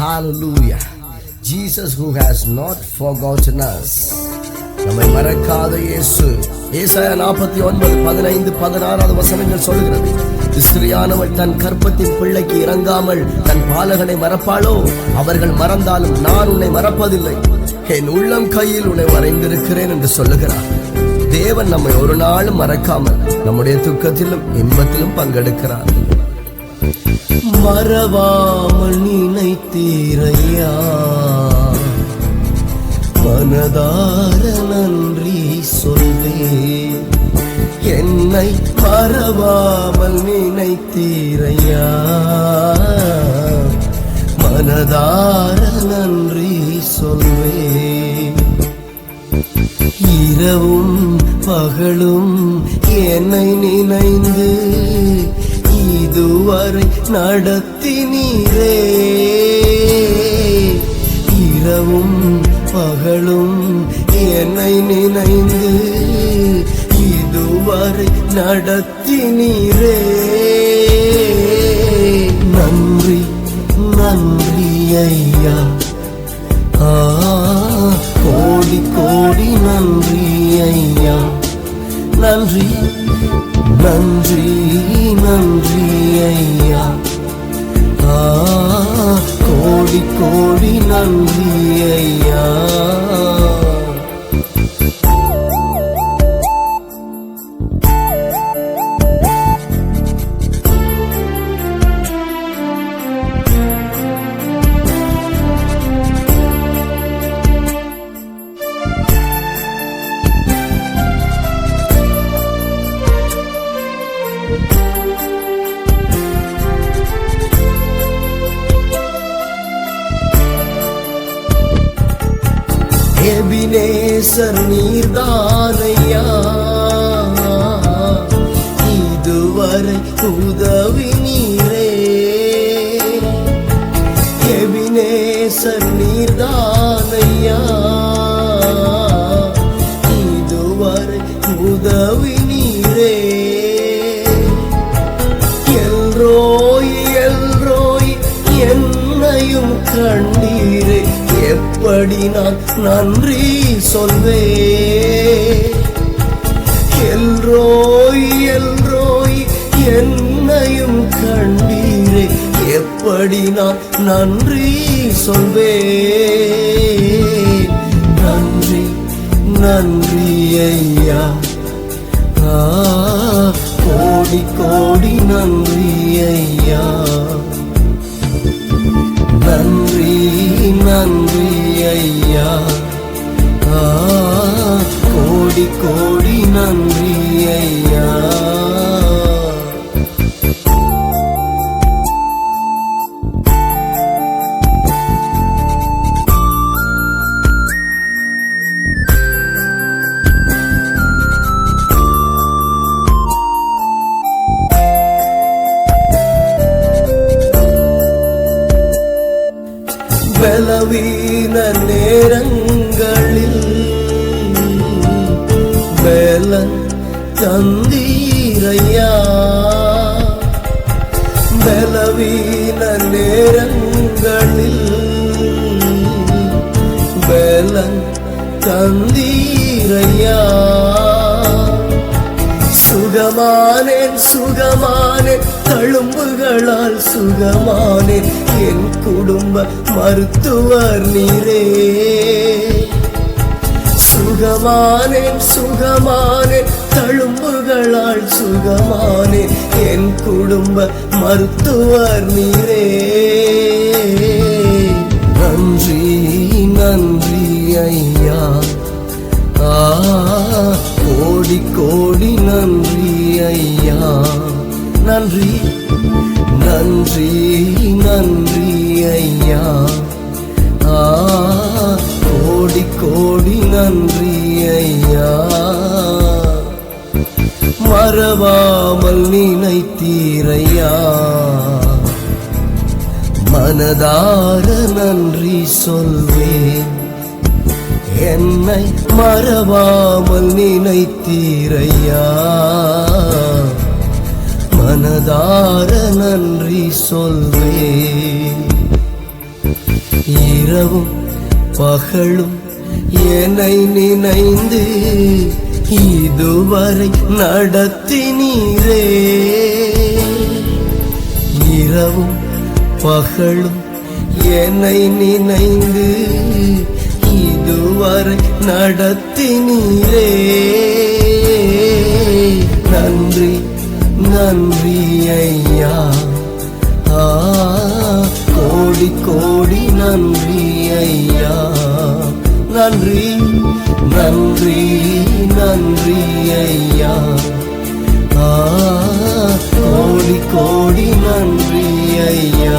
Hallelujah. Jesus who has not forgotten us. நம்மை மறக்காத இயேசு. ஏசாயா 49:15-16 வசனங்கள் சொல்கிறது, ஸ்திரியானவள் தன் கர்ப்பத்தின் பிள்ளைக்கு இறங்காமல் தன் பாலகனை மறப்பாளோ? அவர்கள் மறந்தாலும் நான் உன்னை மறப்பதில்லை, என் உள்ளம் கையில் உன்னை வரைந்திருக்கிறேன் என்று சொல்லுகிறார். தேவன் நம்மை ஒரு நாளும் மறக்காமல் நம்முடைய துக்கத்திலும் இன்பத்திலும் பங்கெடுக்கிறார். மறவாமல் நினைத்தீரையா, மனதார நன்றி சொல்வேன். என்னை மறவாமல் நினைத்தீரையா, மனதார நன்றி சொல்வேன். இரவும் பகலும் என்னை நினைந்து இதுவரை நடத்தினீரே. இரவும் பகலும் என்னை நினைந்து இதுவரை நடத்தினீரே. நன்றி நன்றி ஐயா, கோடி கோடி நன்றி ஐயா. நன்றி நன்றி நன்றி ஐயா, கோடி கோடி நன்றி ஐயா. எபினேசர் நீர்தானையா, இதுவரை உதவி நீரே. எபினேசர் நீர்தானையா, இதுவரை உதவி நீரே. எல்ரோய் எல்ரோய் என்னையும் கண்டீரே, எப்படி நான் நன்றி சொல்வேன். எல்ரோய் எல்ரோய் என்னையும் கண்டீரே, எப்படி நான் நன்றி சொல்வேன். நன்றி நன்றி ஐயா, கோடி கோடி நன்றி ஐயா. நன்றி நன்றி ஐயா, கோடி கோடி நன்றி ஐயா. பலவீன நேரங்களில் பலன் தந்தீரையா, பலவீன நேரங்களில் பலன் தந்தீரையா. சுகமானேன் சுகமானேன், தழும்புகளால் சுகமானேன், என் குடும்ப மருத்துவர் நீரே. சுகமானேன் சுகமானேன், தழும்புகளால் சுகமானேன், என் குடும்ப மருத்துவர் நீரே. நன்றி நன்றி ஐயா, கோடி கோடி நன்றி ஐயா. நன்றி நன்றி நன்றி ஐயா, கோடி கோடி நன்றி ஐயா. மறவாமல் நினைத்தீரையா, மனதார நன்றி சொல்வேன். என்னை மறவாமல் நினைத்தீரையா, மனதார நன்றி சொல்வேன். இரவும் பகலும் என்னை நினைந்து இதுவரை நடத்தினீரே. இரவும் பகலும் என்னை நினைந்து இதுவரை நடத்தினீரே. நன்றி நன்றி ஐயா, கோடி கோடி நன்றி ஐயா. நன்றி நன்றி நன்றி ஐயா, கோடி கோடி நன்றி ஐயா.